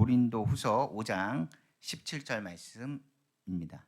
고린도후서 5장 17절 말씀입니다.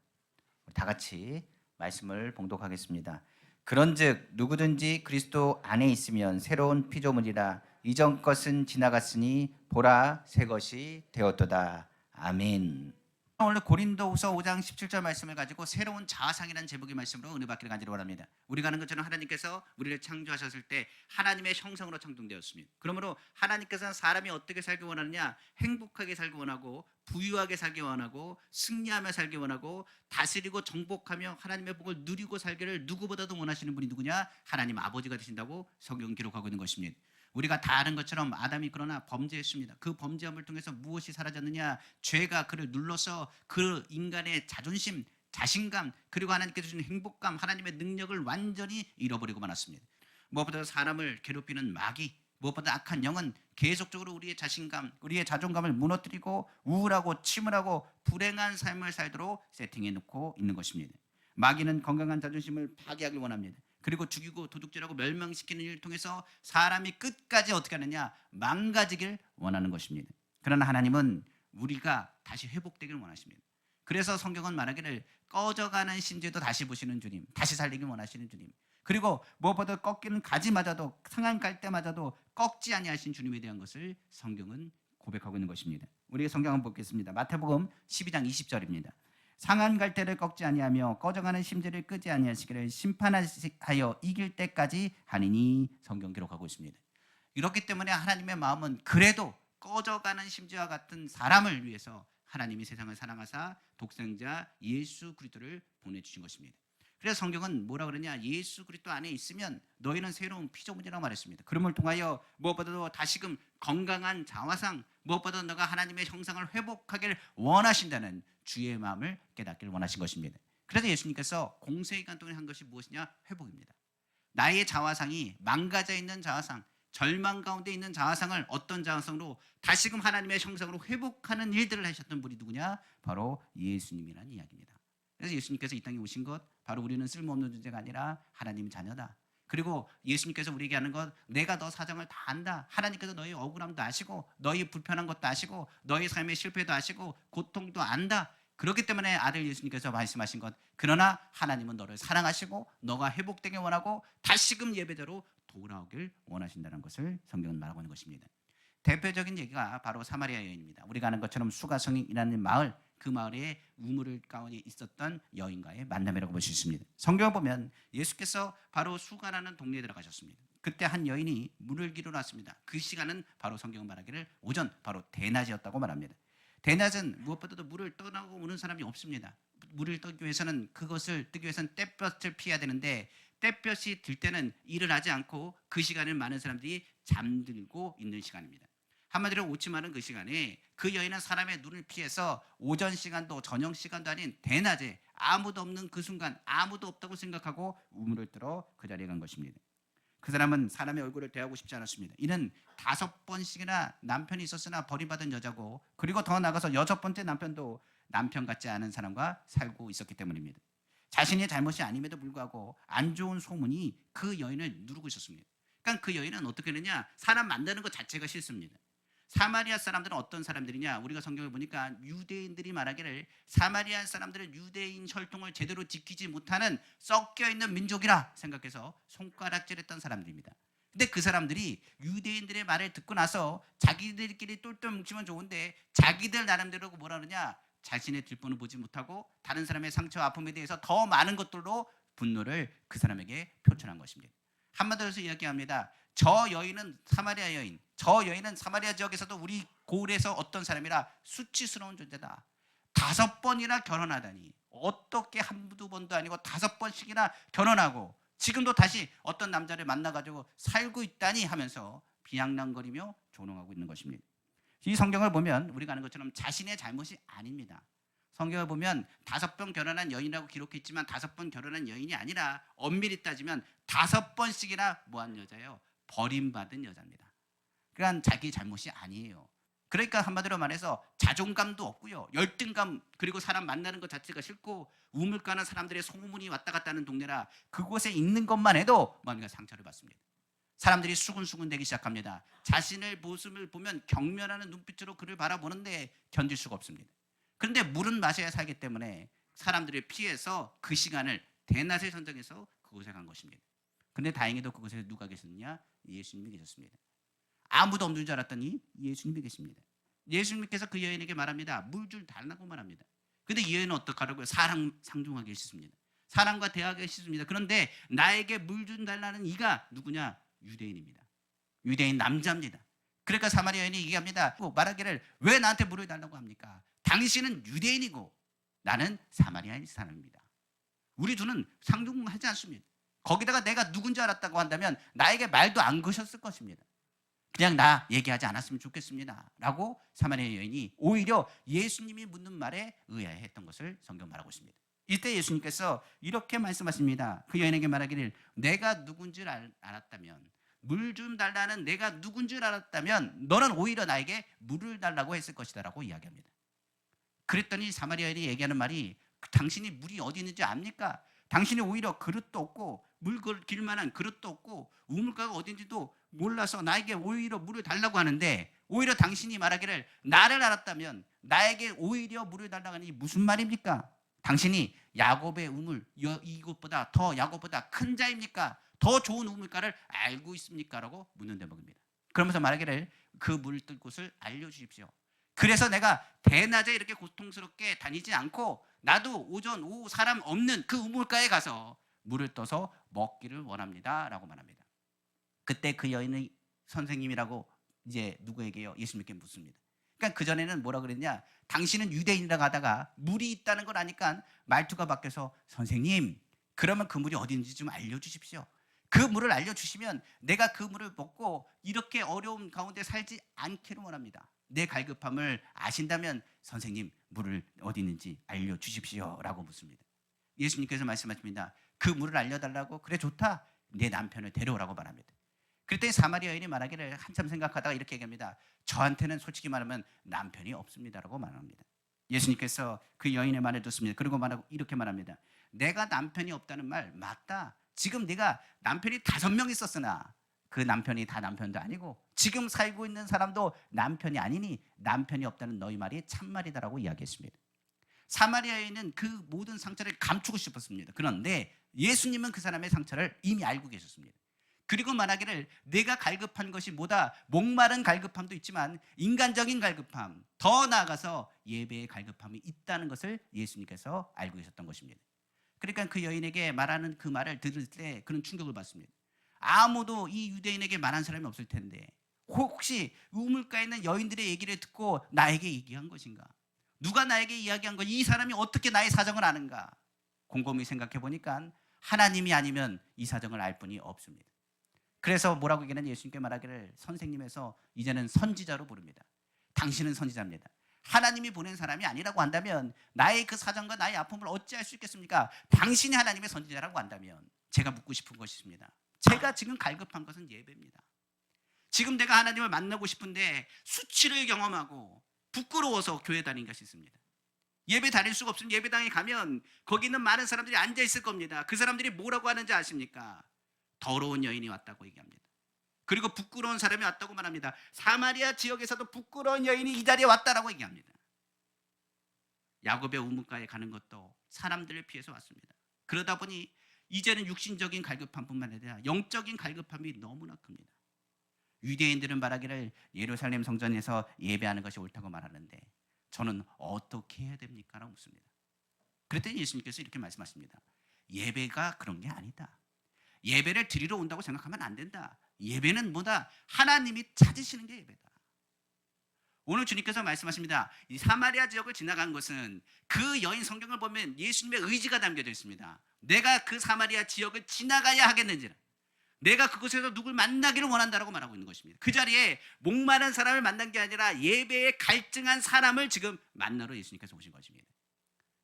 다 같이 말씀을 봉독하겠습니다. 그런즉 누구든지 그리스도 안에 있으면 새로운 피조물이라 이전 것은 지나갔으니 보라 새 것이 되었도다. 아멘. 오늘 고린도후서 5장 17절 말씀을 가지고 새로운 자아상이라는 제목의 말씀으로 은혜 받기를 간절히 원합니다. 우리가 아는 것처럼 하나님께서 우리를 창조하셨을 때 하나님의 형상으로 창조되었습니다. 그러므로 하나님께서는 사람이 어떻게 살기 원하느냐? 행복하게 살기 원하고 부유하게 살기 원하고 승리하며 살기 원하고 다스리고 정복하며 하나님의 복을 누리고 살기를 누구보다도 원하시는 분이 누구냐? 하나님 아버지가 되신다고 성경은 기록하고 있는 것입니다. 우리가 다 아는 것처럼 아담이 그러나 범죄했습니다. 그 범죄함을 통해서 무엇이 사라졌느냐? 죄가 그를 눌러서 그 인간의 자존심, 자신감, 그리고 하나님께서 주신 행복감, 하나님의 능력을 완전히 잃어버리고 말았습니다. 무엇보다 사람을 괴롭히는 마귀, 무엇보다 악한 영은 계속적으로 우리의 자신감, 우리의 자존감을 무너뜨리고 우울하고 침울하고 불행한 삶을 살도록 세팅해 놓고 있는 것입니다. 마귀는 건강한 자존심을 파괴하길 원합니다. 그리고 죽이고 도둑질하고 멸망시키는 일을 통해서 사람이 끝까지 어떻게 하느냐? 망가지길 원하는 것입니다. 그러나 하나님은 우리가 다시 회복되기를 원하십니다. 그래서 성경은 말하기를 꺼져가는 심지도 다시 보시는 주님, 다시 살리길 원하시는 주님, 그리고 무엇보다 꺾이는 가지마저도 상한 갈대마저도 꺾지 아니하신 주님에 대한 것을 성경은 고백하고 있는 것입니다. 우리 성경 한번 보겠습니다. 마태복음 12장 20절입니다. 상한 갈대를 꺾지 아니하며 꺼져가는 심지를 끄지 아니하시기를 심판하여 이길 때까지 하니니 성경 기록하고 있습니다. 이렇기 때문에 하나님의 마음은 그래도 꺼져가는 심지와 같은 사람을 위해서 하나님이 세상을 사랑하사 독생자 예수 그리스도를 보내주신 것입니다. 그래서 성경은 뭐라 그러냐? 예수 그리스도 안에 있으면 너희는 새로운 피조물이라고 말했습니다. 그럼을 통하여 무엇보다도 다시금 건강한 자화상, 무엇보다 너가 하나님의 형상을 회복하길 원하신다는 주의 마음을 깨닫기를 원하신 것입니다. 그래서 예수님께서 공생애간 동안 한 것이 무엇이냐? 회복입니다. 나의 자화상이 망가져 있는 자화상, 절망 가운데 있는 자화상을 어떤 자화상으로 다시금 하나님의 형상으로 회복하는 일들을 하셨던 분이 누구냐? 바로 예수님이라는 이야기입니다. 그래서 예수님께서 이 땅에 오신 것, 바로 우리는 쓸모없는 존재가 아니라 하나님 자녀다. 그리고 예수님께서 우리에게 하는 것, 내가 너 사정을 다 안다. 하나님께서 너의 억울함도 아시고 너의 불편한 것도 아시고 너의 삶의 실패도 아시고 고통도 안다. 그렇기 때문에 아들 예수님께서 말씀하신 것, 그러나 하나님은 너를 사랑하시고 너가 회복되길 원하고 다시금 예배대로 돌아오길 원하신다는 것을 성경은 말하고 있는 것입니다. 대표적인 얘기가 바로 사마리아 여인입니다. 우리가 아는 것처럼 수가성이라는 마을, 그 마을에 우물 가운데 있었던 여인과의 만남이라고 볼 수 있습니다. 성경을 보면 예수께서 바로 수가라는 동네에 들어가셨습니다. 그때 한 여인이 물을 기르러 왔습니다. 그 시간은 바로 성경은 말하기를 오전, 바로 대낮이었다고 말합니다. 대낮은 무엇보다도 물을 떠나고 오는 사람이 없습니다. 물을 뜨기 위해서는 그것을 뜨기 위해서는 땡볕을 피해야 되는데 땡볕이 들 때는 일을 하지 않고 그 시간을 많은 사람들이 잠들고 있는 시간입니다. 한마디로 오치마는 그 시간에 그 여인은 사람의 눈을 피해서 오전 시간도 저녁 시간도 아닌 대낮에 아무도 없는 그 순간 아무도 없다고 생각하고 우물을 뜨러 그 자리에 간 것입니다. 그 사람은 사람의 얼굴을 대하고 싶지 않았습니다. 이는 5번씩이나 남편이 있었으나 버림받은 여자고, 그리고 더 나아가서 6번째 남편도 남편 같지 않은 사람과 살고 있었기 때문입니다. 자신의 잘못이 아님에도 불구하고 안 좋은 소문이 그 여인을 누르고 있었습니다. 그러니까 그 여인은 어떻게 했느냐? 사람 만나는 것 자체가 싫습니다. 사마리아 사람들은 어떤 사람들이냐? 우리가 성경을 보니까 유대인들이 말하기를 사마리아 사람들은 유대인 혈통을 제대로 지키지 못하는 섞여있는 민족이라 생각해서 손가락질했던 사람들입니다. 근데 그 사람들이 유대인들의 말을 듣고 나서 자기들끼리 똘똘 뭉치면 좋은데 자기들 나름대로 뭐라 그러냐? 자신의 뒷번을 보지 못하고 다른 사람의 상처와 아픔에 대해서 더 많은 것들로 분노를 그 사람에게 표출한 것입니다. 한마디로 해서 이야기합니다. 저 여인은 사마리아 여인, 저 여인은 사마리아 지역에서도 우리 고을에서 어떤 사람이라 수치스러운 존재다. 5번이나 결혼하다니, 어떻게 한두 번도 아니고 5번씩이나 결혼하고 지금도 다시 어떤 남자를 만나가지고 살고 있다니 하면서 비아냥거리며 조롱하고 있는 것입니다. 이 성경을 보면 우리가 아는 것처럼 자신의 잘못이 아닙니다. 성경을 보면 5번 결혼한 여인이라고 기록해 있지만 5번 결혼한 여인이 아니라 엄밀히 따지면 5번씩이나 뭐한 여자예요? 버림받은 여자입니다. 그러니까 자기 잘못이 아니에요. 그러니까 한마디로 말해서 자존감도 없고요, 열등감, 그리고 사람 만나는 것 자체가 싫고 우물가는 사람들의 소문이 왔다 갔다 하는 동네라 그곳에 있는 것만 해도 뭔가 상처를 받습니다. 사람들이 수군수군 되기 시작합니다. 자신의 모습을 보면 경멸하는 눈빛으로 그를 바라보는데 견딜 수가 없습니다. 그런데 물은 마셔야 살기 때문에 사람들을 피해서 그 시간을 대낮에 선정해서 그곳에 간 것입니다. 그런데 다행히도 그곳에 누가 계셨느냐? 예수님이 계셨습니다. 아무도 없는 줄 알았더니 예수님이 계십니다. 예수님께서 그 여인에게 말합니다. 물 좀 달라고 말합니다. 근데 이 여인은 어떡하라고요? 상종하기 싫습니다. 사람과 대하기 싫습니다. 그런데 나에게 물 좀 달라는 이가 누구냐? 유대인입니다. 유대인 남자입니다. 그러니까 사마리아 여인이 얘기합니다. 말하기를 왜 나한테 물을 달라고 합니까? 당신은 유대인이고 나는 사마리아 사람입니다. 우리 둘은 상종하지 않습니다. 거기다가 내가 누군지 알았다고 한다면 나에게 말도 안 거셨을 것입니다. 그냥 나 얘기하지 않았으면 좋겠습니다 라고 사마리아 여인이 오히려 예수님이 묻는 말에 의아해했던 것을 성경 말하고 있습니다. 이때 예수님께서 이렇게 말씀하십니다. 그 여인에게 말하기를 내가 누군지 알았다면, 물 좀 달라는 내가 누군지 알았다면 너는 오히려 나에게 물을 달라고 했을 것이다 라고 이야기합니다. 그랬더니 사마리아 여인이 얘기하는 말이 당신이 물이 어디 있는지 압니까? 당신이 오히려 그릇도 없고 물 길만한 그릇도 없고 우물가가 어딘지도 몰라서 나에게 오히려 물을 달라고 하는데, 오히려 당신이 말하기를 나를 알았다면 나에게 오히려 물을 달라고 하니 무슨 말입니까? 당신이 야곱의 우물, 이곳보다 더 야곱보다 큰 자입니까? 더 좋은 우물가를 알고 있습니까? 라고 묻는 대목입니다. 그러면서 말하기를 그 물 뜰 곳을 알려주십시오. 그래서 내가 대낮에 이렇게 고통스럽게 다니지 않고 나도 오전 오후 사람 없는 그 우물가에 가서 물을 떠서 먹기를 원합니다 라고 말합니다. 그때 그 여인의 선생님이라고 이제 누구에게요? 예수님께 묻습니다. 그러니까 그전에는 뭐라 그랬냐? 당신은 유대인이라고 하다가 물이 있다는 걸 아니까 말투가 바뀌어서 선생님, 그러면 그 물이 어딘지 좀 알려주십시오. 그 물을 알려주시면 내가 그 물을 먹고 이렇게 어려운 가운데 살지 않기를 원합니다. 내 갈급함을 아신다면 선생님, 물을 어디 있는지 알려주십시오 라고 묻습니다. 예수님께서 말씀하십니다. 그 물을 알려달라고? 그래 좋다, 내 남편을 데려오라고 말합니다. 그랬더니 사마리아 여인이 말하기를 한참 생각하다가 이렇게 얘기합니다. 저한테는 솔직히 말하면 남편이 없습니다 라고 말합니다. 예수님께서 그 여인의 말을 듣습니다. 그리고 이렇게 말합니다. 내가 남편이 없다는 말 맞다. 지금 네가 남편이 5명 있었으나 그 남편이 다 남편도 아니고 지금 살고 있는 사람도 남편이 아니니 남편이 없다는 너희 말이 참말이다라고 이야기했습니다. 사마리아 여인은 그 모든 상처를 감추고 싶었습니다. 그런데 예수님은 그 사람의 상처를 이미 알고 계셨습니다. 그리고 말하기를 내가 갈급한 것이 뭐다? 목마른 갈급함도 있지만 인간적인 갈급함, 더 나아가서 예배의 갈급함이 있다는 것을 예수님께서 알고 계셨던 것입니다. 그러니까 그 여인에게 말하는 그 말을 들을 때 그는 충격을 받습니다. 아무도 이 유대인에게 말한 사람이 없을 텐데 혹시 우물가에 있는 여인들의 얘기를 듣고 나에게 얘기한 것인가? 누가 나에게 이야기한 것? 이 사람이 어떻게 나의 사정을 아는가? 곰곰이 생각해 보니까 하나님이 아니면 이 사정을 알 분이 없습니다. 그래서 뭐라고 얘기하는 예수님께 말하기를 선생님에서 이제는 선지자로 부릅니다. 당신은 선지자입니다. 하나님이 보낸 사람이 아니라고 한다면 나의 그 사정과 나의 아픔을 어찌할 수 있겠습니까? 당신이 하나님의 선지자라고 한다면 제가 묻고 싶은 것이 있습니다. 제가 지금 갈급한 것은 예배입니다. 지금 내가 하나님을 만나고 싶은데 수치를 경험하고 부끄러워서 교회 다니는 것이 있습니다. 예배 다닐 수가 없으면 예배당에 가면 거기 있는 많은 사람들이 앉아 있을 겁니다. 그 사람들이 뭐라고 하는지 아십니까? 더러운 여인이 왔다고 얘기합니다. 그리고 부끄러운 사람이 왔다고 말합니다. 사마리아 지역에서도 부끄러운 여인이 이 자리에 왔다라고 얘기합니다. 야곱의 우물가에 가는 것도 사람들을 피해서 왔습니다. 그러다 보니 이제는 육신적인 갈급함뿐만 아니라 영적인 갈급함이 너무나 큽니다. 유대인들은 말하기를 예루살렘 성전에서 예배하는 것이 옳다고 말하는데 저는 어떻게 해야 됩니까? 라고 묻습니다. 그랬더니 예수님께서 이렇게 말씀하십니다. 예배가 그런 게 아니다. 예배를 드리러 온다고 생각하면 안 된다. 예배는 뭐다? 하나님이 찾으시는 게 예배다. 오늘 주님께서 말씀하십니다. 이 사마리아 지역을 지나간 것은 그 여인 성경을 보면 예수님의 의지가 담겨져 있습니다. 내가 그 사마리아 지역을 지나가야 하겠는지라. 내가 그곳에서 누굴 만나기를 원한다라고 말하고 있는 것입니다. 그 자리에 목마른 사람을 만난 게 아니라 예배에 갈증한 사람을 지금 만나러 예수님께서 오신 것입니다.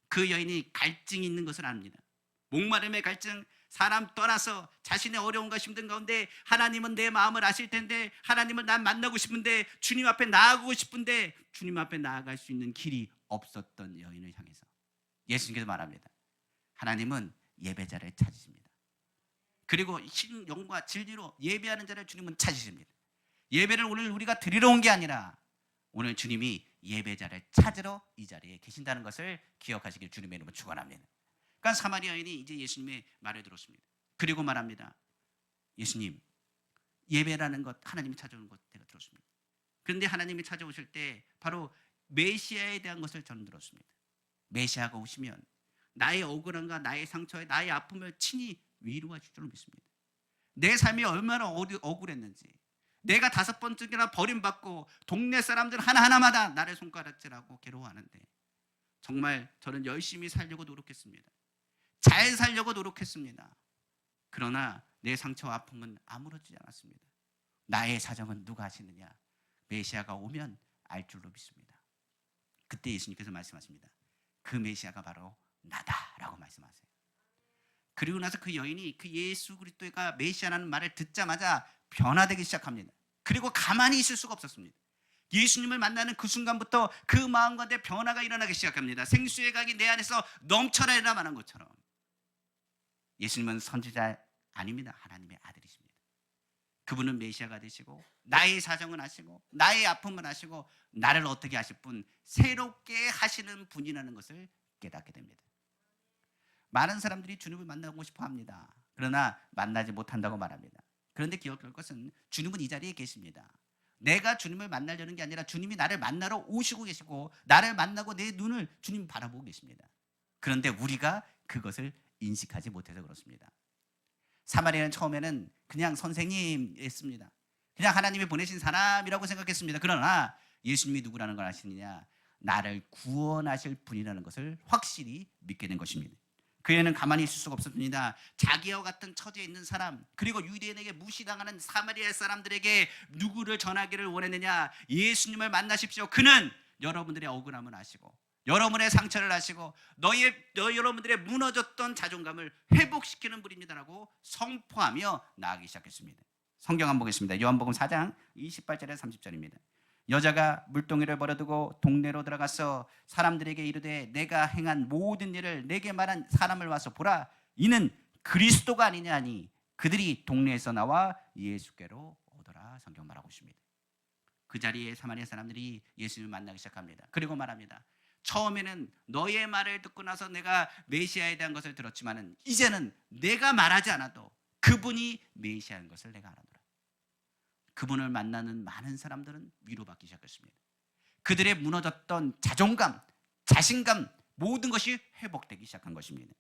그 여인이 갈증이 있는 것을 압니다. 목마름의 갈증, 사람 떠나서 자신의 어려움과 힘든 가운데 하나님은 내 마음을 아실 텐데 하나님을 난 만나고 싶은데 주님 앞에 나아가고 싶은데 주님 앞에 나아갈 수 있는 길이 없었던 여인을 향해서 예수님께서 말합니다. 하나님은 예배자를 찾으십니다. 그리고 신령과 진리로 예배하는 자를 주님은 찾으십니다. 예배를 오늘 우리가 드리러 온 게 아니라 오늘 주님이 예배자를 찾으러 이 자리에 계신다는 것을 기억하시길 주님의 이름으로 축원합니다. 그러니까 사마리아 여인이 이제 예수님의 말을 들었습니다. 그리고 말합니다. 예수님, 예배라는 것 하나님이 찾아오는 것 제가 들었습니다. 그런데 하나님이 찾아오실 때 바로 메시아에 대한 것을 저는 들었습니다. 메시아가 오시면 나의 억울함과 나의 상처에 나의 아픔을 친히 위로하실 줄 믿습니다. 내 삶이 얼마나 억울했는지, 내가 5번째나 버림받고 동네 사람들 하나하나마다 나를 손가락질하고 괴로워하는데 정말 저는 열심히 살려고 노력했습니다. 잘 살려고 노력했습니다. 그러나 내 상처와 아픔은 아무렇지 않았습니다. 나의 사정은 누가 아시느냐? 메시아가 오면 알 줄로 믿습니다. 그때 예수님께서 말씀하십니다. 그 메시아가 바로 나다라고 말씀하세요. 그리고 나서 그 여인이 그 예수 그리스도가 메시아라는 말을 듣자마자 변화되기 시작합니다. 그리고 가만히 있을 수가 없었습니다. 예수님을 만나는 그 순간부터 그 마음 가운데 변화가 일어나기 시작합니다. 생수의 강이 내 안에서 넘쳐나리라 말한 것처럼 예수님은 선지자 아닙니다. 하나님의 아들이십니다. 그분은 메시아가 되시고 나의 사정은 아시고 나의 아픔을 아시고 나를 어떻게 하실 분, 새롭게 하시는 분이라는 것을 깨닫게 됩니다. 많은 사람들이 주님을 만나고 싶어 합니다. 그러나 만나지 못한다고 말합니다. 그런데 기억할 것은 주님은 이 자리에 계십니다. 내가 주님을 만나려는 게 아니라 주님이 나를 만나러 오시고 계시고 나를 만나고 내 눈을 주님 바라보고 계십니다. 그런데 우리가 그것을 인식하지 못해서 그렇습니다. 사마리아는 처음에는 그냥 선생님이었습니다. 그냥 하나님이 보내신 사람이라고 생각했습니다. 그러나 예수님이 누구라는 걸 아시느냐? 나를 구원하실 분이라는 것을 확실히 믿게 된 것입니다. 그 애는 가만히 있을 수가 없었습니다. 자기와 같은 처지에 있는 사람, 그리고 유대인에게 무시당하는 사마리아 사람들에게 누구를 전하기를 원했느냐? 예수님을 만나십시오. 그는 여러분들의 억울함을 아시고 여러분의 상처를 아시고 여러분들의 무너졌던 자존감을 회복시키는 분입니다라고 선포하며 나아가기 시작했습니다. 성경 한번 보겠습니다. 요한복음 4장 28절에 30절입니다. 여자가 물동이를 버려두고 동네로 들어가서 사람들에게 이르되 내가 행한 모든 일을 내게 말한 사람을 와서 보라. 이는 그리스도가 아니냐 하니 그들이 동네에서 나와 예수께로 오더라. 성경 말하고 있습니다. 그 자리에 사마리아 사람들이 예수님을 만나기 시작합니다. 그리고 말합니다. 처음에는 너의 말을 듣고 나서 내가 메시아에 대한 것을 들었지만은 이제는 내가 말하지 않아도 그분이 메시아인 것을 내가 알아노라. 그분을 만나는 많은 사람들은 위로받기 시작했습니다. 그들의 무너졌던 자존감, 자신감 모든 것이 회복되기 시작한 것입니다.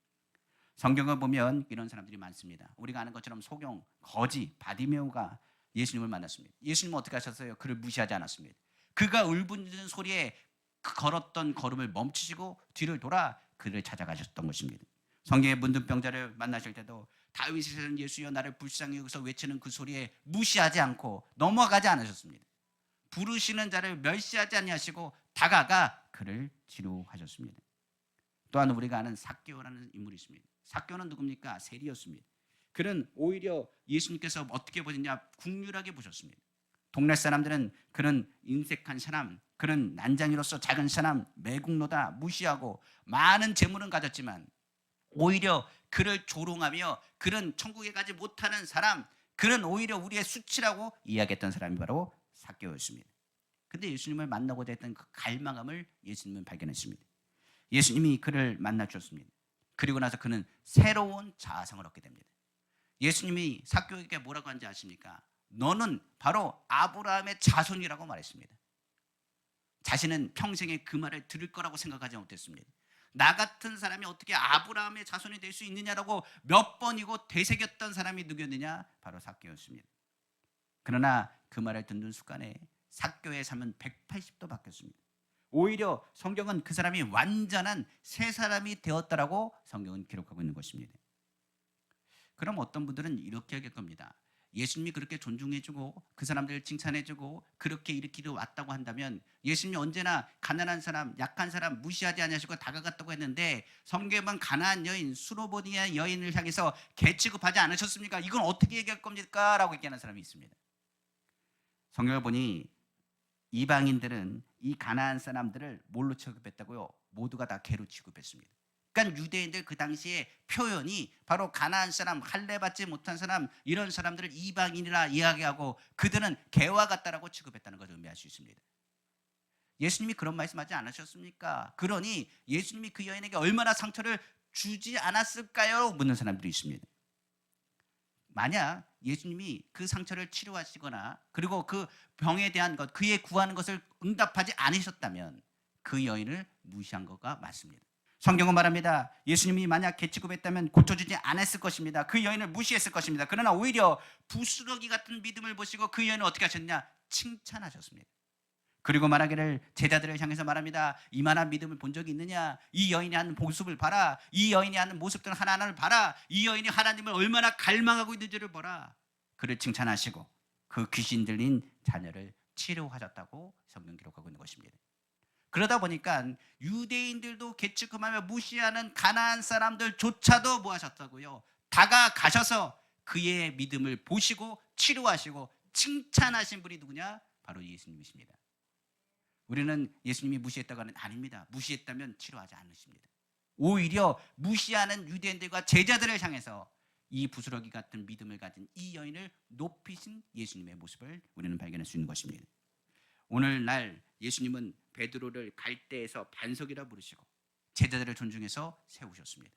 성경을 보면 이런 사람들이 많습니다. 우리가 아는 것처럼 소경, 거지, 바디메오가 예수님을 만났습니다. 예수님은 어떻게 하셨어요? 그를 무시하지 않았습니다. 그가 울부짖는 소리에 걸었던 걸음을 멈추시고 뒤를 돌아 그를 찾아가셨던 것입니다. 성경의 문둥병자를 만나실 때도 다윗이 세는 예수여 나를 불쌍히 여기서 외치는 그 소리에 무시하지 않고 넘어가지 않으셨습니다. 부르시는 자를 멸시하지 아니하시고 다가가 그를 치료하셨습니다. 또한 우리가 아는 삭개오라는 인물이 있습니다. 삭개오는 누굽니까? 세리였습니다. 그는 오히려 예수님께서 어떻게 보셨냐? 국률하게 보셨습니다. 동네 사람들은 그는 인색한 사람, 그는 난장이로서 작은 사람, 매국노다 무시하고 많은 재물은 가졌지만 오히려 그를 조롱하며 그는 천국에 가지 못하는 사람, 그는 오히려 우리의 수치라고 이야기했던 사람이 바로 삭개오였습니다. 그런데 예수님을 만나고자 했던 그 갈망함을 예수님은 발견했습니다. 예수님이 그를 만나 주셨습니다. 그리고 나서 그는 새로운 자아성을 얻게 됩니다. 예수님이 삭개오에게 뭐라고 하는지 아십니까? 너는 바로 아브라함의 자손이라고 말했습니다. 자신은 평생에 그 말을 들을 거라고 생각하지 못했습니다. 나 같은 사람이 어떻게 아브라함의 자손이 될 수 있느냐라고 몇 번이고 되새겼던 사람이 누구였느냐? 바로 삭개오였습니다. 그러나 그 말을 듣는 순간에 삭개오의 삶은 180도 바뀌었습니다. 오히려 성경은 그 사람이 완전한 새 사람이 되었다라고 성경은 기록하고 있는 것입니다. 그럼 어떤 분들은 이렇게 얘기할 겁니다. 예수님이 그렇게 존중해주고 그 사람들을 칭찬해주고 그렇게 일으키러 왔다고 한다면 예수님이 언제나 가난한 사람, 약한 사람 무시하지 않으시고 다가갔다고 했는데 성경은 가난한 여인, 수로보니아 여인을 향해서 개취급하지 않으셨습니까? 이건 어떻게 얘기할 겁니까? 라고 얘기하는 사람이 있습니다. 성경을 보니 이방인들은 이 가난한 사람들을 뭘로 취급했다고요? 모두가 다 개로 취급했습니다. 그러니까 유대인들 그 당시에 표현이 바로 가나안 사람, 할례 받지 못한 사람, 이런 사람들을 이방인이라 이야기하고 그들은 개와 같다라고 취급했다는 것을 의미할 수 있습니다. 예수님이 그런 말씀하지 않으셨습니까? 그러니 예수님이 그 여인에게 얼마나 상처를 주지 않았을까요? 묻는 사람들이 있습니다. 만약 예수님이 그 상처를 치료하시거나 그리고 그 병에 대한 것, 그의 구하는 것을 응답하지 않으셨다면 그 여인을 무시한 것과 맞습니다. 성경은 말합니다. 예수님이 만약 개취급했다면 고쳐주지 않았을 것입니다. 그 여인을 무시했을 것입니다. 그러나 오히려 부스러기 같은 믿음을 보시고 그 여인을 어떻게 하셨냐? 칭찬하셨습니다. 그리고 말하기를 제자들을 향해서 말합니다. 이만한 믿음을 본 적이 있느냐? 이 여인이 하는 모습을 봐라. 이 여인이 하는 모습들 하나하나를 봐라. 이 여인이 하나님을 얼마나 갈망하고 있는지를 보라. 그를 칭찬하시고 그 귀신 들린 자녀를 치료하셨다고 성경 기록하고 있는 것입니다. 그러다 보니까 유대인들도 개취급하며 무시하는 가나안 사람들조차도 뭐 하셨다고요? 다가가셔서 그의 믿음을 보시고 치료하시고 칭찬하신 분이 누구냐? 바로 예수님이십니다. 우리는 예수님이 무시했다고는 아닙니다. 무시했다면 치료하지 않으십니다. 오히려 무시하는 유대인들과 제자들을 향해서 이 부스러기 같은 믿음을 가진 이 여인을 높이신 예수님의 모습을 우리는 발견할 수 있는 것입니다. 오늘날 예수님은 베드로를 갈대에서 반석이라 부르시고 제자들을 존중해서 세우셨습니다.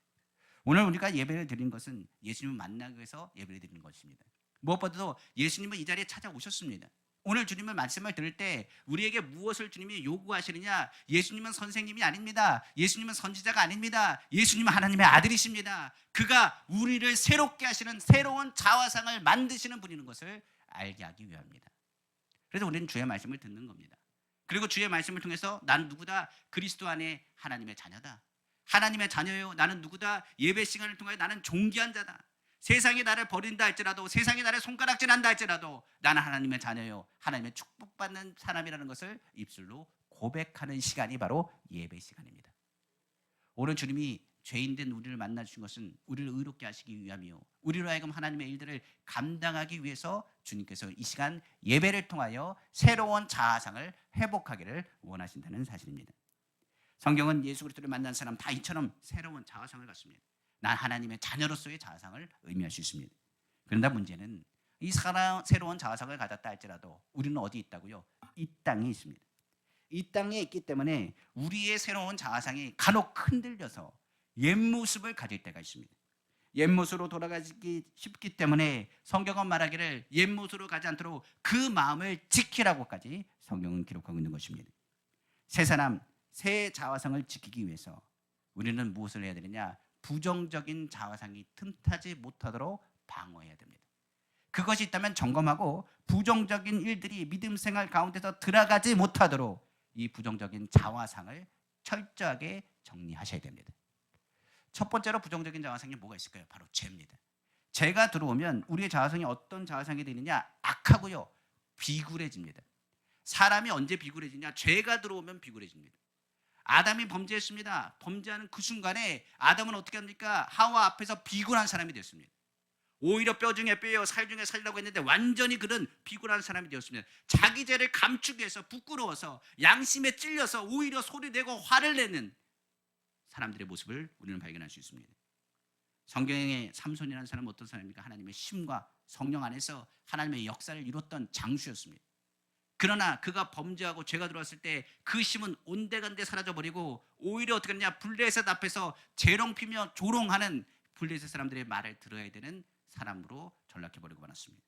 오늘 우리가 예배를 드린 것은 예수님을 만나기 위해서 예배를 드리는 것입니다. 무엇보다도 예수님은 이 자리에 찾아오셨습니다. 오늘 주님의 말씀을 들을 때 우리에게 무엇을 주님이 요구하시느냐? 예수님은 선생님이 아닙니다. 예수님은 선지자가 아닙니다. 예수님은 하나님의 아들이십니다. 그가 우리를 새롭게 하시는 새로운 자화상을 만드시는 분이라는 것을 알게 하기 위함입니다. 그래서 우리는 주의 말씀을 듣는 겁니다. 그리고 주의 말씀을 통해서 나는 누구다? 그리스도 안에 하나님의 자녀다. 하나님의 자녀요. 나는 누구다? 예배 시간을 통해 나는 존귀한 자다. 세상이 나를 버린다 할지라도, 세상이 나를 손가락질한다 할지라도 나는 하나님의 자녀요, 하나님의 축복받는 사람이라는 것을 입술로 고백하는 시간이 바로 예배 시간입니다. 오늘 주님이 죄인된 우리를 만나 주신 것은 우리를 의롭게 하시기 위함이요, 우리로 하여금 하나님의 일들을 감당하기 위해서 주님께서 이 시간 예배를 통하여 새로운 자아상을 회복하기를 원하신다는 사실입니다. 성경은 예수 그리스도를 만난 사람 다 이처럼 새로운 자아상을 갖습니다. 난 하나님의 자녀로서의 자아상을 의미할 수 있습니다. 그런데 문제는 이 새로운 자아상을 가졌다 할지라도 우리는 어디 있다고요? 이 땅에 있습니다. 이 땅에 있기 때문에 우리의 새로운 자아상이 간혹 흔들려서 옛 모습을 가질 때가 있습니다. 옛 모습으로 돌아가기 쉽기 때문에 성경은 말하기를 옛 모습으로 가지 않도록 그 마음을 지키라고까지 성경은 기록하고 있는 것입니다. 새 사람, 새 자아상을 지키기 위해서 우리는 무엇을 해야 되느냐? 부정적인 자아상이 틈타지 못하도록 방어해야 됩니다. 그것이 있다면 점검하고 부정적인 일들이 믿음 생활 가운데서 들어가지 못하도록 이 부정적인 자아상을 철저하게 정리하셔야 됩니다. 첫 번째로 부정적인 자아상이 뭐가 있을까요? 바로 죄입니다. 죄가 들어오면 우리의 자아상이 어떤 자아상이 되느냐? 악하고요, 비굴해집니다. 사람이 언제 비굴해지냐? 죄가 들어오면 비굴해집니다. 아담이 범죄했습니다. 범죄하는 그 순간에 아담은 어떻게 합니까? 하와 앞에서 비굴한 사람이 됐습니다. 오히려 뼈 중에 뼈요, 살 중에 살이라고 했는데 완전히 그런 비굴한 사람이 되었습니다. 자기 죄를 감추기 위해서 부끄러워서 양심에 찔려서 오히려 소리내고 화를 내는 사람들의 모습을 우리는 발견할 수 있습니다. 성경의 삼손이라는 사람은 어떤 사람입니까? 하나님의 심과 성령 안에서 하나님의 역사를 이뤘던 장수였습니다. 그러나 그가 범죄하고 죄가 들어왔을 때 그 심은 온데간데 사라져버리고 오히려 어떻게 했냐? 블레셋 앞에서 재롱피며 조롱하는 블레셋 사람들의 말을 들어야 되는 사람으로 전락해버리고 말았습니다.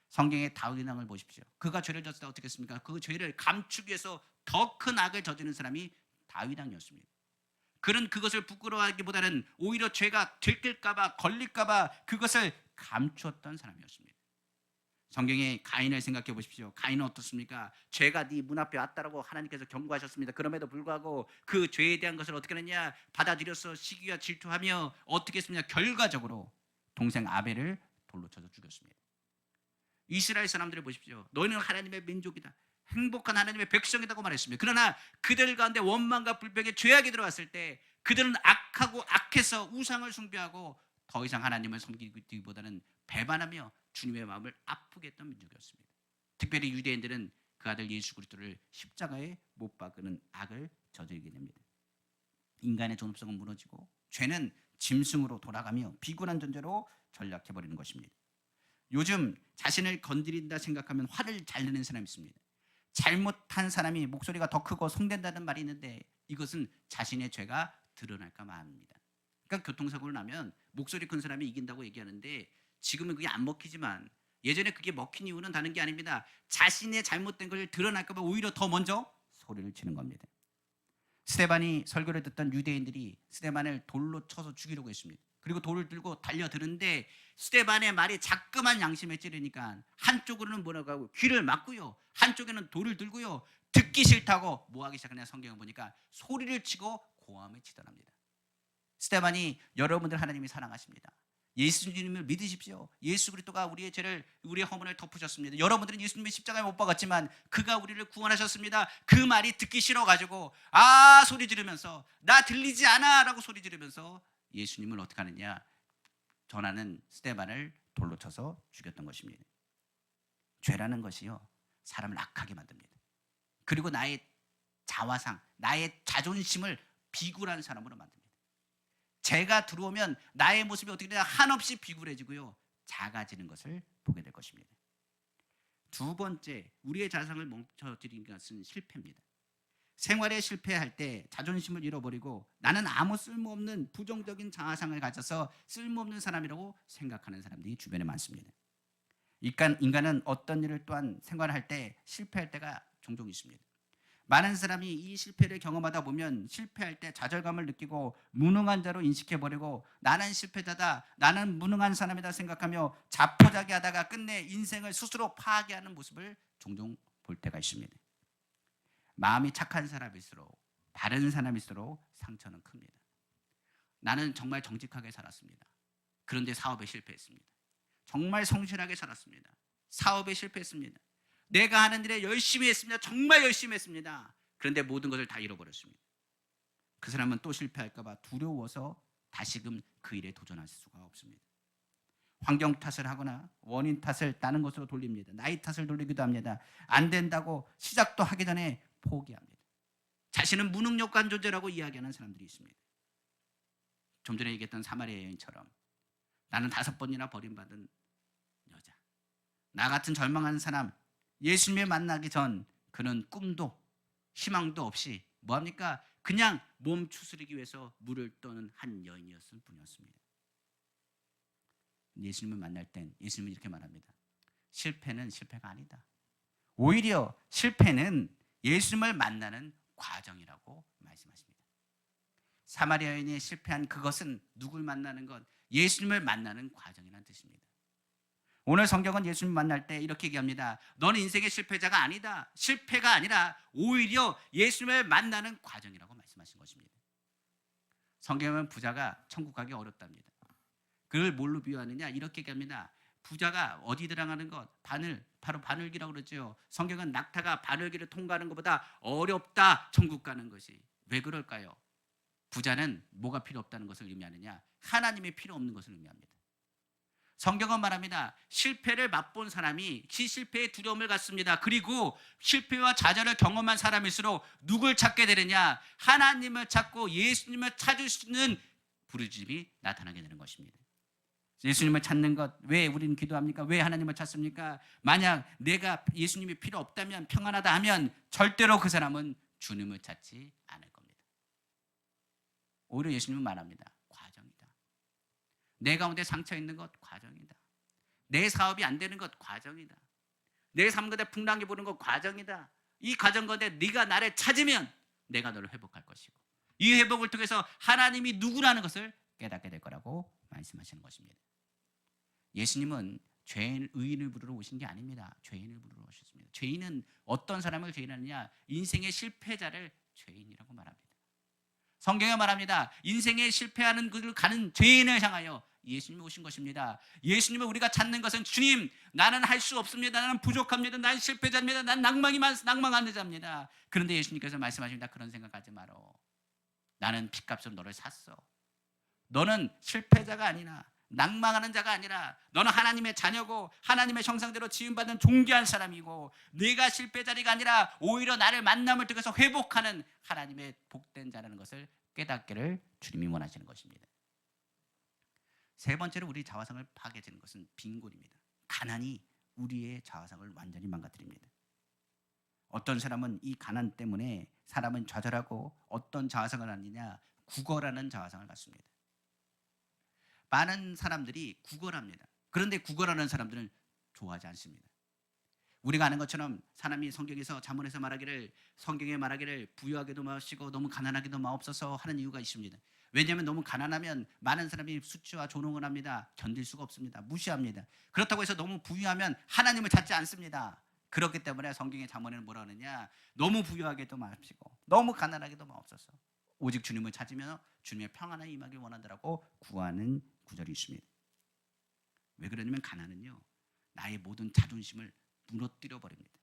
성경의 다윗 왕을 보십시오. 그가 죄를 졌을 때 어떻게 했습니까? 그 죄를 감추기 위해서 더 큰 악을 저지른 사람이 다윗 왕이었습니다. 그는 그것을 부끄러워하기보다는 오히려 죄가 들킬까봐 걸릴까봐 그것을 감추었던 사람이었습니다. 성경의 가인을 생각해 보십시오. 가인은 어떻습니까? 죄가 네 문 앞에 왔다라고 하나님께서 경고하셨습니다. 그럼에도 불구하고 그 죄에 대한 것을 어떻게 했냐? 받아들여서 시기와 질투하며 어떻게 했습니까? 결과적으로 동생 아벨을 돌로 쳐서 죽였습니다. 이스라엘 사람들을 보십시오. 너희는 하나님의 민족이다, 행복한 하나님의 백성이라고 말했습니다. 그러나 그들 가운데 원망과 불평의 죄악이 들어왔을 때 그들은 악하고 악해서 우상을 숭배하고 더 이상 하나님을 섬기기보다는 배반하며 주님의 마음을 아프게 했던 민족이었습니다. 특별히 유대인들은 그 아들 예수 그리스도를 십자가에 못 박는 악을 저지르게 됩니다. 인간의 존엄성은 무너지고 죄는 짐승으로 돌아가며 비굴한 존재로 전락해버리는 것입니다. 요즘 자신을 건드린다 생각하면 화를 잘 내는 사람이 있습니다. 잘못한 사람이 목소리가 더 크고 성된다는 말이 있는데 이것은 자신의 죄가 드러날까 봐 합니다. 그러니까 교통사고를 나면 목소리 큰 사람이 이긴다고 얘기하는데 지금은 그게 안 먹히지만 예전에 그게 먹힌 이유는 다른 게 아닙니다. 자신의 잘못된 걸 드러날까 봐 오히려 더 먼저 소리를 치는 겁니다. 스데반이 설교를 듣던 유대인들이 스데반을 돌로 쳐서 죽이려고 했습니다. 그리고 돌을 들고 달려드는데 스데반의 말이 자꾸만 양심에 찌르니까 한쪽으로는 뭐라고 하고 귀를 막고요, 한쪽에는 돌을 들고요, 듣기 싫다고 뭐 하기 시작하냐. 성경을 보니까 소리를 치고 고함을 치더랍니다. 스데반이 여러분들 하나님이 사랑하십니다. 예수님을 믿으십시오. 예수 그리스도가 우리의 죄를, 우리의 허물을 덮으셨습니다. 여러분들은 예수님의 십자가에 못 박았지만 그가 우리를 구원하셨습니다. 그 말이 듣기 싫어가지고 소리 지르면서 나 들리지 않아 라고 소리 지르면서 예수님을 어떻게 하느냐, 전하는 스데반을 돌로 쳐서 죽였던 것입니다. 죄라는 것이요, 사람을 악하게 만듭니다. 그리고 나의 자화상, 나의 자존심을 비굴한 사람으로 만듭니다. 죄가 들어오면 나의 모습이 어떻게 되냐, 한없이 비굴해지고요, 작아지는 것을 보게 될 것입니다. 두 번째, 우리의 자상을 멈춰뜨리는 것은 실패입니다. 생활에 실패할 때 자존심을 잃어버리고 나는 아무 쓸모없는 부정적인 자아상을 가져서 쓸모없는 사람이라고 생각하는 사람들이 주변에 많습니다. 인간은 어떤 일을 또한 생활할 때 실패할 때가 종종 있습니다. 많은 사람이 이 실패를 경험하다 보면 실패할 때 좌절감을 느끼고 무능한 자로 인식해버리고 나는 실패자다, 나는 무능한 사람이다 생각하며 자포자기하다가 끝내 인생을 스스로 파괴하는 모습을 종종 볼 때가 있습니다. 마음이 착한 사람일수록, 바른 사람일수록 상처는 큽니다. 나는 정말 정직하게 살았습니다. 그런데 사업에 실패했습니다. 정말 성실하게 살았습니다. 사업에 실패했습니다. 내가 하는 일에 열심히 했습니다. 정말 열심히 했습니다. 그런데 모든 것을 다 잃어버렸습니다. 그 사람은 또 실패할까 봐 두려워서 다시금 그 일에 도전할 수가 없습니다. 환경 탓을 하거나 원인 탓을 다른 것으로 돌립니다. 나이 탓을 돌리기도 합니다. 안 된다고 시작도 하기 전에 포기합니다. 자신은 무능력한 존재라고 이야기하는 사람들이 있습니다. 좀 전에 얘기했던 사마리아 여인처럼 나는 5번이나 버림받은 여자, 나 같은 절망하는 사람, 예수님을 만나기 전 그는 꿈도 희망도 없이 뭐합니까? 그냥 몸 추스리기 위해서 물을 떠는 한 여인이었을 뿐이었습니다. 예수님을 만날 땐 예수님은 이렇게 말합니다. 실패는 실패가 아니다. 오히려 실패는 예수님을 만나는 과정이라고 말씀하십니다. 사마리아 여인이 실패한 그것은 누굴 만나는 것? 예수님을 만나는 과정이라는 뜻입니다. 오늘 성경은 예수님 만날 때 이렇게 얘기합니다. 너는 인생의 실패자가 아니다. 실패가 아니라 오히려 예수님을 만나는 과정이라고 말씀하신 것입니다. 성경은 부자가 천국 가기 어렵답니다. 그걸 뭘로 비유하느냐, 이렇게 얘기합니다. 부자가 어디 들어가는 것, 바늘, 바로 바늘기라고 그러죠. 성경은 낙타가 바늘기를 통과하는 것보다 어렵다, 천국 가는 것이. 왜 그럴까요? 부자는 뭐가 필요 없다는 것을 의미하느냐, 하나님이 필요 없는 것을 의미합니다. 성경은 말합니다. 실패를 맛본 사람이 그 실패의 두려움을 갖습니다. 그리고 실패와 좌절을 경험한 사람일수록 누굴 찾게 되느냐, 하나님을 찾고 예수님을 찾을 수 있는 부르짖음이 나타나게 되는 것입니다. 예수님을 찾는 것, 왜 우리는 기도합니까? 왜 하나님을 찾습니까? 만약 내가 예수님이 필요 없다면, 평안하다 하면 절대로 그 사람은 주님을 찾지 않을 겁니다. 오히려 예수님은 말합니다. 과정이다. 내 가운데 상처 있는 것 과정이다. 내 사업이 안 되는 것 과정이다. 내 삶 가운데 풍랑이 부는 것 과정이다. 이 과정 가운데 네가 나를 찾으면 내가 너를 회복할 것이고, 이 회복을 통해서 하나님이 누구라는 것을 깨닫게 될 거라고 말씀하시는 것입니다. 예수님은 의인을 부르러 오신 게 아닙니다. 죄인을 부르러 오셨습니다. 죄인은 어떤 사람을 죄인하느냐, 인생의 실패자를 죄인이라고 말합니다. 성경에 말합니다. 인생에 실패하는 그를 가는 죄인을 향하여 예수님이 오신 것입니다. 예수님을 우리가 찾는 것은, 주님, 나는 할 수 없습니다. 나는 부족합니다. 나는 실패자입니다. 나는 낭망한 자입니다. 그런데 예수님께서 말씀하십니다. 그런 생각하지 말어. 나는 핏값으로 너를 샀어. 너는 실패자가 아니라 낭망하는 자가 아니라 너는 하나님의 자녀고 하나님의 형상대로 지음받은 존귀한 사람이고 네가 실패자리가 아니라 오히려 나를 만남을 통해서 회복하는 하나님의 복된 자라는 것을 깨닫기를 주님이 원하시는 것입니다. 세 번째로 우리 자화상을 파괴하는 것은 빈곤입니다. 가난이 우리의 자화상을 완전히 망가뜨립니다. 어떤 사람은 이 가난 때문에 사람은 좌절하고 어떤 자화상을 갖느냐, 구걸하는 자화상을 갖습니다. 많은 사람들이 구걸합니다. 그런데 구걸하는 사람들은 좋아하지 않습니다. 우리가 아는 것처럼 사람이 성경에서 잠언에서 말하기를, 성경에 말하기를 부유하게도 마시고 너무 가난하게도 마옵소서 하는 이유가 있습니다. 왜냐하면 너무 가난하면 많은 사람이 수치와 조롱을 합니다. 견딜 수가 없습니다. 무시합니다. 그렇다고 해서 너무 부유하면 하나님을 찾지 않습니다. 그렇기 때문에 성경의 잠언에는 뭐라 하느냐, 너무 부유하게도 마시고 너무 가난하게도 마옵소서, 오직 주님을 찾으며 주님의 평안을 임하길 원한다라고 구하는 구절이 있습니다. 왜 그러냐면 가난은요, 나의 모든 자존심을 무너뜨려 버립니다.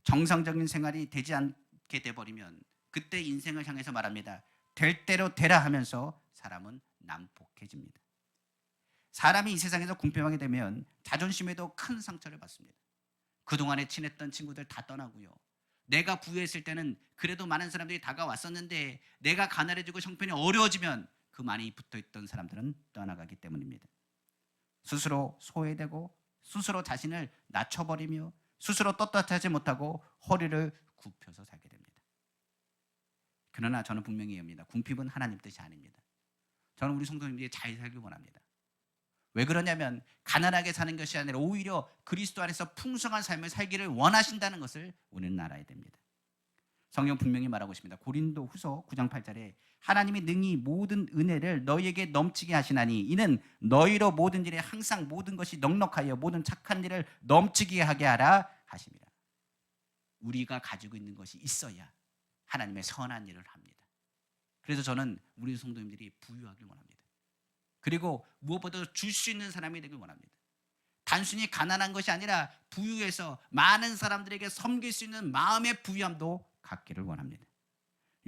정상적인 생활이 되지 않게 돼버리면 그때 인생을 향해서 말합니다. 될 대로 되라 하면서 사람은 난폭해집니다. 사람이 이 세상에서 궁핍하게 되면 자존심에도 큰 상처를 받습니다. 그동안에 친했던 친구들 다 떠나고요. 내가 부유했을 때는 그래도 많은 사람들이 다가왔었는데 내가 가난해지고 형편이 어려워지면 그 많이 붙어있던 사람들은 떠나가기 때문입니다. 스스로 소외되고 스스로 자신을 낮춰버리며 스스로 떳떳하지 못하고 허리를 굽혀서 살게 됩니다. 그러나 저는 분명히 합니다. 궁핍은 하나님 뜻이 아닙니다. 저는 우리 성도님들이 잘 살길 원합니다. 왜 그러냐면 가난하게 사는 것이 아니라 오히려 그리스도 안에서 풍성한 삶을 살기를 원하신다는 것을 우리는 알아야 됩니다. 성경 분명히 말하고 있습니다. 고린도 후서 9장 8절에 하나님이 능히 모든 은혜를 너희에게 넘치게 하시나니 이는 너희로 모든 일에 항상 모든 것이 넉넉하여 모든 착한 일을 넘치게 하게 하라 하십니다. 우리가 가지고 있는 것이 있어야 하나님의 선한 일을 합니다. 그래서 저는 우리 성도님들이 부유하길 원합니다. 그리고 무엇보다 줄 수 있는 사람이 되길 원합니다. 단순히 가난한 것이 아니라 부유해서 많은 사람들에게 섬길 수 있는 마음의 부유함도 갖기를 원합니다.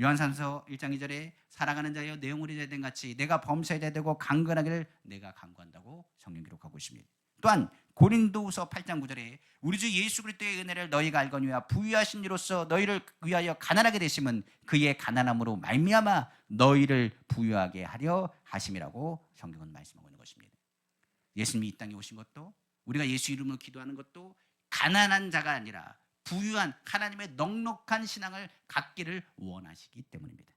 요한산서 1장 2절에 사랑하는 자여 내 영혼이 제된 같이 내가 범사에 되고 강건하기를 내가 간구한다고 성경 기록하고 있습니다. 또한 고린도후서 8장 9절에 우리 주 예수 그리스도의 은혜를 너희가 알거니와 부유하신 이로써 너희를 위하여 가난하게 되심은 그의 가난함으로 말미암아 너희를 부유하게 하려 하심이라고 성경은 말씀하고 있는 것입니다. 예수님이 이 땅에 오신 것도 우리가 예수 이름으로 기도하는 것도 가난한 자가 아니라 부유한 하나님의 넉넉한 신앙을 갖기를 원하시기 때문입니다.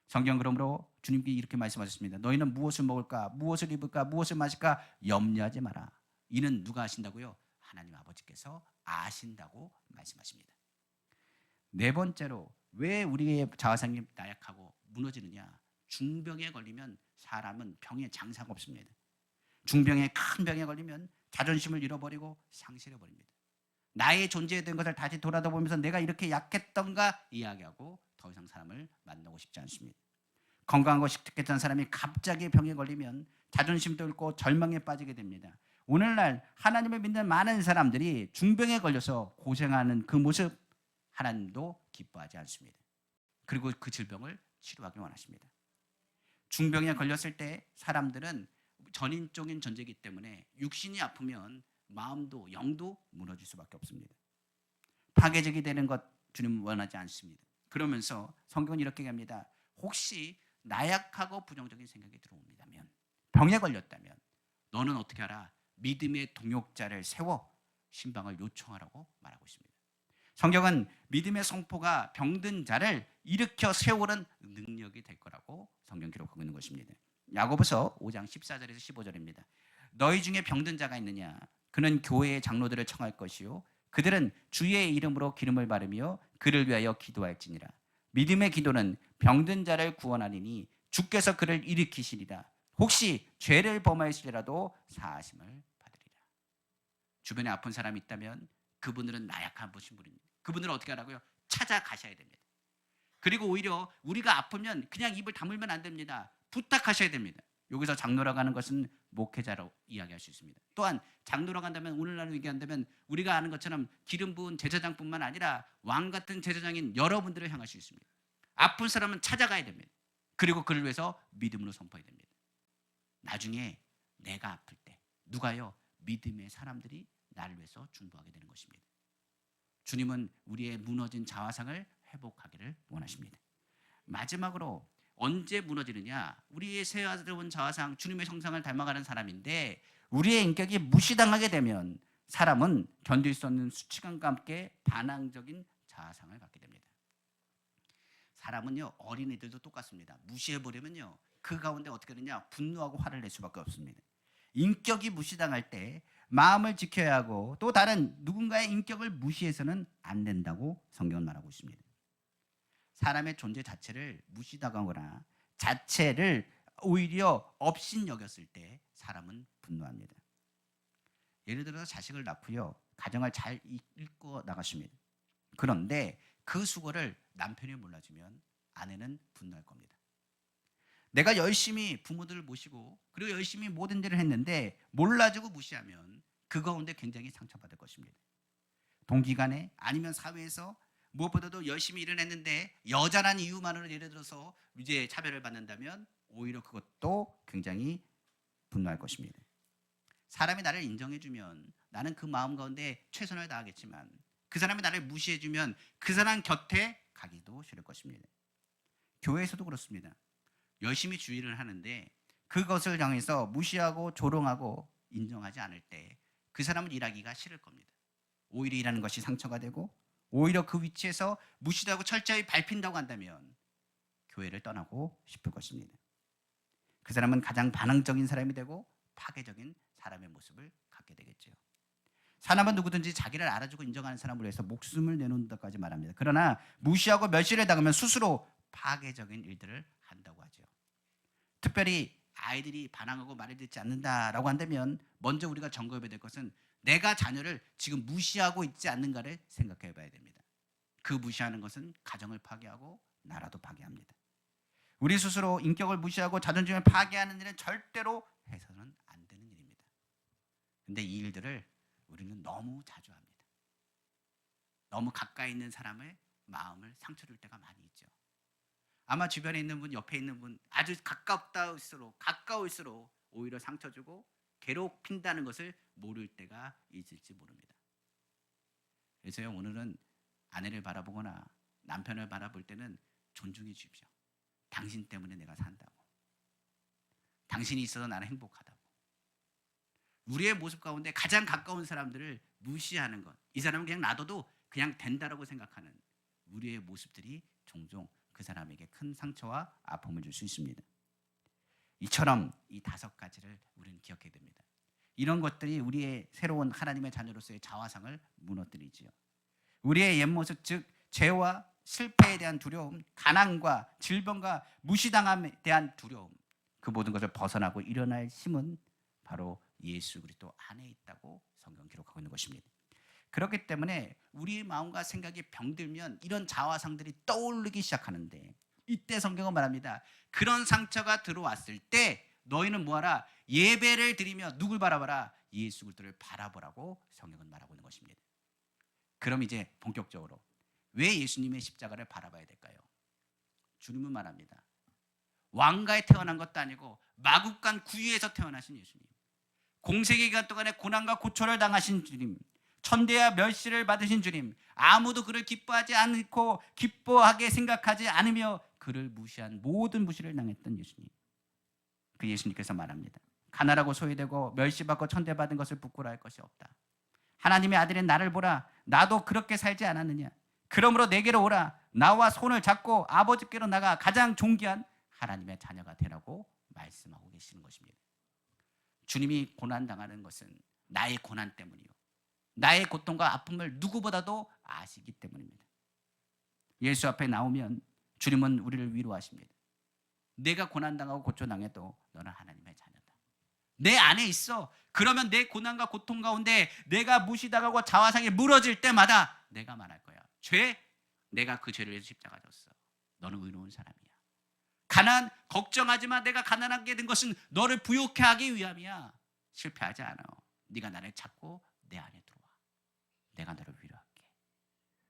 성경 그러므로 주님께 이렇게 말씀하셨습니다. 너희는 무엇을 먹을까, 무엇을 입을까, 무엇을 마실까 염려하지 마라. 이는 누가 아신다고요? 하나님 아버지께서 아신다고 말씀하십니다. 네 번째로 왜 우리의 자화상이 나약하고 무너지느냐? 중병에 걸리면 사람은 병에 장사가 없습니다. 중병에 큰 병에 걸리면 자존심을 잃어버리고 상실해버립니다. 나의 존재에 대한 것을 다시 돌아다보면서 내가 이렇게 약했던가 이야기하고 더 이상 사람을 만나고 싶지 않습니다. 건강하고 식득했던 사람이 갑자기 병에 걸리면 자존심도 잃고 절망에 빠지게 됩니다. 오늘날 하나님을 믿는 많은 사람들이 중병에 걸려서 고생하는 그 모습 하나님도 기뻐하지 않습니다. 그리고 그 질병을 치료하기 원하십니다. 중병에 걸렸을 때 사람들은 전인적인 존재이기 때문에 육신이 아프면 마음도 영도 무너질 수밖에 없습니다. 파괴적이 되는 것 주님 원하지 않습니다. 그러면서 성경은 이렇게 합니다. 혹시 나약하고 부정적인 생각이 들어옵니다면, 병에 걸렸다면 너는 어떻게 하라? 믿음의 동역자를 세워 신방을 요청하라고 말하고 있습니다. 성경은 믿음의 선포가 병든 자를 일으켜 세우는 능력이 될 거라고 성경 기록하고 있는 것입니다. 야고보서 5장 14절에서 15절입니다. 너희 중에 병든 자가 있느냐? 그는 교회의 장로들을 청할 것이요 그들은 주의 이름으로 기름을 바르며 그를 위하여 기도할지니라. 믿음의 기도는 병든 자를 구원하리니 주께서 그를 일으키시리라. 혹시 죄를 범하였을지라도 사하심을 받으리라. 주변에 아픈 사람이 있다면 그분들은 나약한 분입니다. 그분들은 어떻게 하라고요? 찾아가셔야 됩니다. 그리고 오히려 우리가 아프면 그냥 입을 다물면 안 됩니다. 부탁하셔야 됩니다. 여기서 장로라고 하는 것은 목회자로 이야기할 수 있습니다. 또한 장로라고 한다면 오늘날 얘기한다면 우리가 아는 것처럼 기름 부은 제사장뿐만 아니라 왕 같은 제사장인 여러분들을 향할 수 있습니다. 아픈 사람은 찾아가야 됩니다. 그리고 그를 위해서 믿음으로 선포해야 됩니다. 나중에 내가 아플 때 누가요? 믿음의 사람들이 나를 위해서 중보하게 되는 것입니다. 주님은 우리의 무너진 자화상을 회복하기를 원하십니다. 마지막으로 언제 무너지느냐? 우리의 새로운 자화상, 주님의 형상을 닮아가는 사람인데 우리의 인격이 무시당하게 되면 사람은 견딜 수 없는 수치감과 함께 반항적인 자아상을 갖게 됩니다. 사람은요, 어린이들도 똑같습니다. 무시해버리면요, 그 가운데 어떻게 되냐? 분노하고 화를 낼 수밖에 없습니다. 인격이 무시당할 때 마음을 지켜야 하고 또 다른 누군가의 인격을 무시해서는 안 된다고 성경은 말하고 있습니다. 사람의 존재 자체를 무시당하거나 자체를 오히려 업신여겼을 때 사람은 분노합니다. 예를 들어서 자식을 낳고요, 가정을 잘 이끌고 나가십니다. 그런데 그 수고를 남편이 몰라주면 아내는 분노할 겁니다. 내가 열심히 부모들을 모시고 그리고 열심히 모든 일을 했는데 몰라주고 무시하면 그 가운데 굉장히 상처받을 것입니다. 동기간에 아니면 사회에서 무엇보다도 열심히 일을 했는데 여자란 이유만으로 예를 들어서 이제 차별을 받는다면 오히려 그것도 굉장히 분노할 것입니다. 사람이 나를 인정해주면 나는 그 마음 가운데 최선을 다하겠지만 그 사람이 나를 무시해주면 그 사람 곁에 가기도 싫을 것입니다. 교회에서도 그렇습니다. 열심히 주의를 하는데 그것을 향해서 무시하고 조롱하고 인정하지 않을 때 그 사람은 일하기가 싫을 겁니다. 오히려 일하는 것이 상처가 되고 오히려 그 위치에서 무시하고 철저히 밟힌다고 한다면 교회를 떠나고 싶을 것입니다. 그 사람은 가장 반항적인 사람이 되고 파괴적인 사람의 모습을 갖게 되겠죠. 사람은 누구든지 자기를 알아주고 인정하는 사람을 위해서 목숨을 내놓는다까지 말합니다. 그러나 무시하고 멸시를 당하면 스스로 파괴적인 일들을 한다고 하죠. 특별히 아이들이 반항하고 말을 듣지 않는다라고 한다면 먼저 우리가 점검해야 될 것은 내가 자녀를 지금 무시하고 있지 않는가를 생각해 봐야 됩니다. 그 무시하는 것은 가정을 파괴하고 나라도 파괴합니다. 우리 스스로 인격을 무시하고 자존심을 파괴하는 일은 절대로 해서는 안 되는 일입니다. 근데 이 일들을 우리는 너무 자주 합니다. 너무 가까이 있는 사람의 마음을 상처 줄 때가 많이 있죠. 아마 주변에 있는 분, 옆에 있는 분 아주 가까울수록 오히려 상처 주고 괴롭힌다는 것을 모를 때가 있을지 모릅니다. 그래서요, 오늘은 아내를 바라보거나 남편을 바라볼 때는 존중해 주십시오. 당신 때문에 내가 산다고. 당신이 있어서 나는 행복하다고. 우리의 모습 가운데 가장 가까운 사람들을 무시하는 것, 이 사람은 그냥 놔둬도 그냥 된다라고 생각하는 우리의 모습들이 종종 그 사람에게 큰 상처와 아픔을 줄 수 있습니다. 이처럼 이 5가지를 우리는 기억해야 됩니다. 이런 것들이 우리의 새로운 하나님의 자녀로서의 자화상을 무너뜨리지요. 우리의 옛 모습, 즉 죄와 실패에 대한 두려움, 가난과 질병과 무시당함에 대한 두려움, 그 모든 것을 벗어나고 일어날 힘은 바로 예수 그리스도 안에 있다고 성경 기록하고 있는 것입니다. 그렇기 때문에 우리의 마음과 생각이 병들면 이런 자화상들이 떠오르기 시작하는데 이때 성경은 말합니다. 그런 상처가 들어왔을 때 너희는 뭐하라? 예배를 드리며 누굴 바라보라? 예수 그리스도를 바라보라고 성경은 말하고 있는 것입니다. 그럼 이제 본격적으로 왜 예수님의 십자가를 바라봐야 될까요? 주님은 말합니다. 왕가에 태어난 것도 아니고 마국간 구유에서 태어나신 예수님, 공생의 기간 동안에 고난과 고초를 당하신 주님, 천대와 멸시를 받으신 주님, 아무도 그를 기뻐하지 않고 기뻐하게 생각하지 않으며 그를 무시한 모든 무시를 당했던 예수님. 그 예수님께서 말합니다. 가난하고 소외되고 멸시받고 천대받은 것을 부끄러워할 것이 없다. 하나님의 아들인 나를 보라. 나도 그렇게 살지 않았느냐. 그러므로 내게로 오라. 나와 손을 잡고 아버지께로 나가 가장 존귀한 하나님의 자녀가 되라고 말씀하고 계시는 것입니다. 주님이 고난당하는 것은 나의 고난 때문이요, 나의 고통과 아픔을 누구보다도 아시기 때문입니다. 예수 앞에 나오면 주님은 우리를 위로하십니다. 내가 고난당하고 고초당해도 너는 하나님의 자녀다. 내 안에 있어. 그러면 내 고난과 고통 가운데 내가 무시당하고 자화상이 무너질 때마다 내가 말할 거야. 죄, 내가 그 죄를 위해서 십자가 졌어. 너는 의로운 사람이야. 가난, 걱정하지 마. 내가 가난하게 된 것은 너를 부욕해 하기 위함이야. 실패하지 않아. 네가 나를 찾고 내 안에 들어와. 내가 너를 위로할게.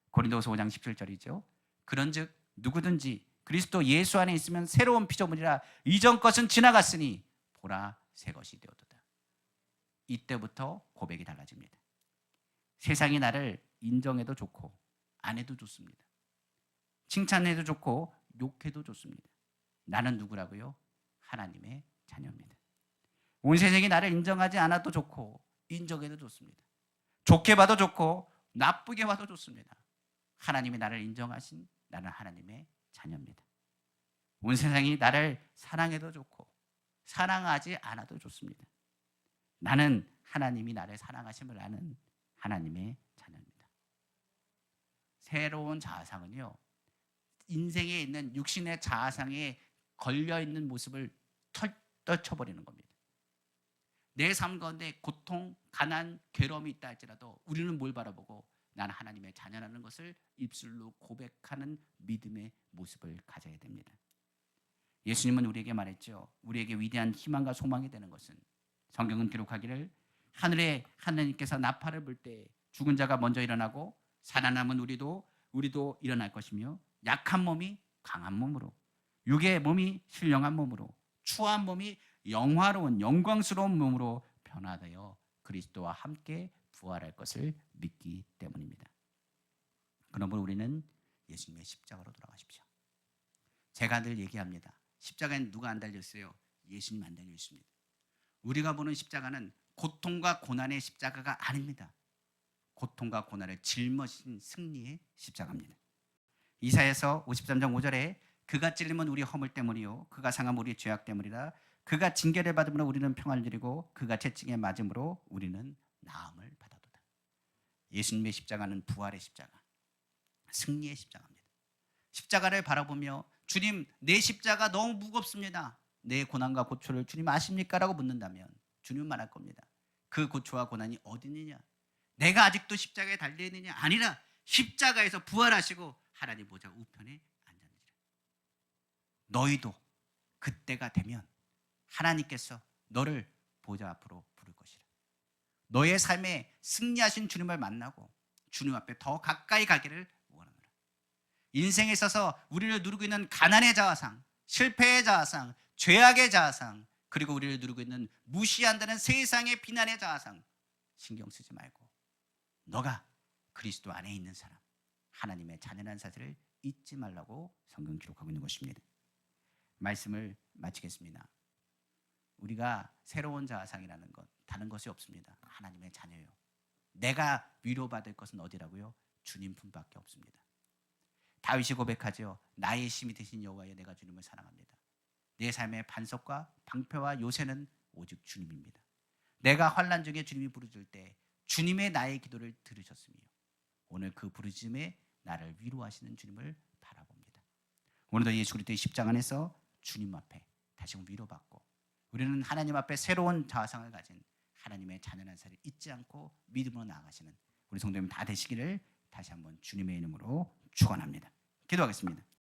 고린도서 5장 17절이죠. 그런즉 누구든지 그리스도 예수 안에 있으면 새로운 피조물이라. 이전 것은 지나갔으니 보라 새 것이 되었도다. 이때부터 고백이 달라집니다. 세상이 나를 인정해도 좋고 안 해도 좋습니다. 칭찬해도 좋고 욕해도 좋습니다. 나는 누구라고요? 하나님의 자녀입니다. 온 세상이 나를 인정하지 않아도 좋고 인정해도 좋습니다. 좋게 봐도 좋고 나쁘게 봐도 좋습니다. 하나님이 나를 인정하신 나는 하나님의 자녀입니다. 온 세상이 나를 사랑해도 좋고 사랑하지 않아도 좋습니다. 나는 하나님이 나를 사랑하심을 아는 하나님의 자녀입니다. 새로운 자아상은요, 인생에 있는 육신의 자아상에 걸려있는 모습을 떨쳐버리는 겁니다. 내 삶 가운데 고통, 가난, 괴로움이 있다 할지라도 우리는 뭘 바라보고 나는 하나님의 자녀라는 것을 입술로 고백하는 믿음의 모습을 가져야 됩니다. 예수님은 우리에게 말했죠. 우리에게 위대한 희망과 소망이 되는 것은 성경은 기록하기를 하늘에 하나님께서 나팔을 불 때 죽은 자가 먼저 일어나고 살아남은 우리도 일어날 것이며 약한 몸이 강한 몸으로 육의 몸이 신령한 몸으로 추한 몸이 영화로운 영광스러운 몸으로 변화되어 그리스도와 함께 부활할 것을 믿기 때문입니다. 그러므로 우리는 예수님의 십자가로 돌아가십시오. 제가 늘 얘기합니다. 십자가엔 누가 안 달렸어요? 예수님 안 달려 있습니다. 우리가 보는 십자가는 고통과 고난의 십자가가 아닙니다. 고통과 고난을 짊어진 승리의 십자가입니다. 이사야서 53장 5절에 그가 찔림은 우리 허물 때문이요 그가 상함 우리 죄악 때문이라 그가 징계를 받음으로 우리는 평안을 누리고 그가 채찍에 맞음으로 우리는 나음을 받았도다. 예수님의 십자가는 부활의 십자가, 승리의 십자가입니다. 십자가를 바라보며 주님 내 십자가 너무 무겁습니다. 내 고난과 고초를 주님 아십니까? 라고 묻는다면 주님은 말할 겁니다. 그 고초와 고난이 어디 있느냐? 내가 아직도 십자가에 달려있느냐? 아니라 십자가에서 부활하시고 하나님 보좌 우편에 앉았느니라. 너희도 그때가 되면 하나님께서 너를 보좌 앞으로 부를 것이라. 너의 삶에 승리하신 주님을 만나고 주님 앞에 더 가까이 가기를 원하노라. 인생에 있어서 우리를 누르고 있는 가난의 자아상, 실패의 자아상, 죄악의 자아상, 그리고 우리를 누르고 있는 무시한다는 세상의 비난의 자아상 신경 쓰지 말고 너가 그리스도 안에 있는 사람, 하나님의 자녀라는 사실을 잊지 말라고 성경 기록하고 있는 것입니다. 말씀을 마치겠습니다. 우리가 새로운 자아상이라는 것 다른 것이 없습니다. 하나님의 자녀요. 내가 위로받을 것은 어디라고요? 주님 품밖에 없습니다. 다윗이 고백하죠. 나의 힘이 되신 여호와여 내가 주님을 사랑합니다. 내 삶의 반석과 방패와 요새는 오직 주님입니다. 내가 환난 중에 주님이 부르짖을 때 주님의 나의 기도를 들으셨으며 오늘 그 부르짖음에 나를 위로하시는 주님을 바라봅니다. 오늘도 예수 그리스도의 십자가 안에서 주님 앞에 다시 한번 위로받고 우리는 하나님 앞에 새로운 자아상을 가진 하나님의 자녀라는 사실을 잊지 않고 믿음으로 나아가시는 우리 성도님 다 되시기를 다시 한번 주님의 이름으로 축원합니다. 기도하겠습니다.